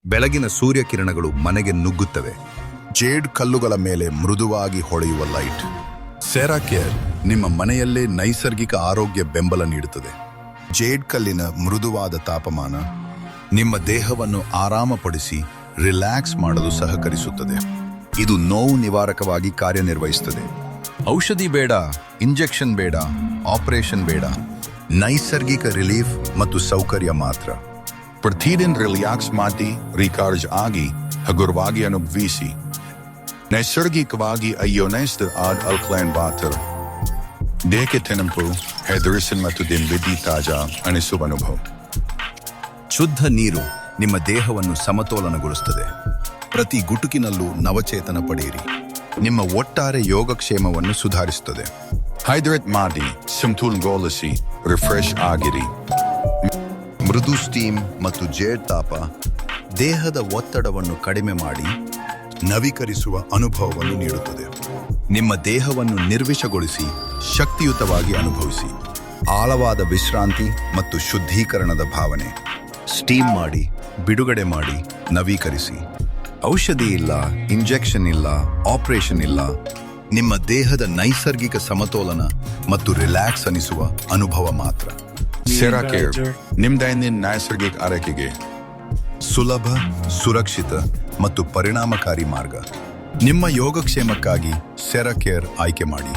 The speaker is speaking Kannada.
ಬೆಳಗಿನ ಸೂರ್ಯಕಿರಣಗಳು ಮನೆಗೆ ನುಗ್ಗುತ್ತವೆ. ಜೇಡ್ ಕಲ್ಲುಗಳ ಮೇಲೆ ಮೃದುವಾಗಿ ಹೊಳೆಯುವ ಲೈಟ್. ಸೆರಾಕೇರ್ ನಿಮ್ಮ ಮನೆಯಲ್ಲೇ ನೈಸರ್ಗಿಕ ಆರೋಗ್ಯ ಬೆಂಬಲ ನೀಡುತ್ತದೆ. ಜೇಡ್ ಕಲ್ಲಿನ ಮೃದುವಾದ ತಾಪಮಾನ ನಿಮ್ಮ ದೇಹವನ್ನು ಆರಾಮಪಡಿಸಿ ರಿಲ್ಯಾಕ್ಸ್ ಮಾಡಲು ಸಹಕರಿಸುತ್ತದೆ. ಇದು ನೋವು ನಿವಾರಕವಾಗಿ ಕಾರ್ಯನಿರ್ವಹಿಸುತ್ತದೆ. ಔಷಧಿ ಬೇಡ, ಇಂಜೆಕ್ಷನ್ ಬೇಡ, ಆಪರೇಷನ್ ಬೇಡ. ನೈಸರ್ಗಿಕ ರಿಲೀಫ್ ಮತ್ತು ಸೌಕರ್ಯ ಮಾತ್ರ. ಪ್ರತಿದಿನ ರಿಲ್ಯಾಕ್ಸ್ ಮಾಡಿ ರಿಚಾರ್ಜ್ ಆಗಿ ಹಗುರವಾಗಿ ಅನುಭವಿಸಿ. ನೈಸರ್ಗಿಕವಾಗಿ ಅಯೋನೈಸ್ಡ್ ಆದ ಅಲ್ಕಲೈನ್ ವಾಟರ್ ದೇಹಕ್ಕೆ ತೆನಪು, ಹೈಡ್ರೇಷನ್ ಮತ್ತು ದಿನವಿಡೀ ತಾಜಾ ಅನಿಸುವ ಅನುಭವ. ಶುದ್ಧ ನೀರು ನಿಮ್ಮ ದೇಹವನ್ನು ಸಮತೋಲನಗೊಳಿಸುತ್ತದೆ. ಪ್ರತಿ ಗುಟುಕಿನಲ್ಲೂ ನವಚೇತನ ಪಡೆಯಿರಿ. ನಿಮ್ಮ ಒಟ್ಟಾರೆ ಯೋಗಕ್ಷೇಮವನ್ನು ಸುಧಾರಿಸುತ್ತದೆ. ಹೈಡ್ರೇಟ್ ಮಾಡಿ ಸಮತೋಲನಗೊಳಿಸಿ ರಿಫ್ರೆಶ್ ಆಗಿರಿ. ಮೃದು ಸ್ಟೀಮ್ ಮತ್ತು ಜೇಡ್ ತಾಪ ದೇಹದ ಒತ್ತಡವನ್ನು ಕಡಿಮೆ ಮಾಡಿ ನವೀಕರಿಸುವ ಅನುಭವವನ್ನು ನೀಡುತ್ತದೆ. ನಿಮ್ಮ ದೇಹವನ್ನು ನಿರ್ವಿಷಗೊಳಿಸಿ ಶಕ್ತಿಯುತವಾಗಿ ಅನುಭವಿಸಿ. ಆಳವಾದ ವಿಶ್ರಾಂತಿ ಮತ್ತು ಶುದ್ಧೀಕರಣದ ಭಾವನೆ. ಸ್ಟೀಮ್ ಮಾಡಿ, ಬಿಡುಗಡೆ ಮಾಡಿ, ನವೀಕರಿಸಿ. ಔಷಧಿ ಇಲ್ಲ, ಇಂಜೆಕ್ಷನ್ ಇಲ್ಲ, ಆಪರೇಷನ್ ಇಲ್ಲ. ನಿಮ್ಮ ದೇಹದ ನೈಸರ್ಗಿಕ ಸಮತೋಲನ ಮತ್ತು ರಿಲ್ಯಾಕ್ಸ್ ಅನಿಸುವ ಅನುಭವ ಮಾತ್ರ. ಸೆರಾಕೇರ್ ನಿಮ್ಮ ದೈನಂದಿನ ನೈಸರ್ಗಿಕ ಆರೈಕೆಗೆ ಸುಲಭ, ಸುರಕ್ಷಿತ ಮತ್ತು ಪರಿಣಾಮಕಾರಿ ಮಾರ್ಗ. ನಿಮ್ಮ ಯೋಗಕ್ಷೇಮಕ್ಕಾಗಿ ಸೆರಾಕೇರ್ ಆಯ್ಕೆ ಮಾಡಿ.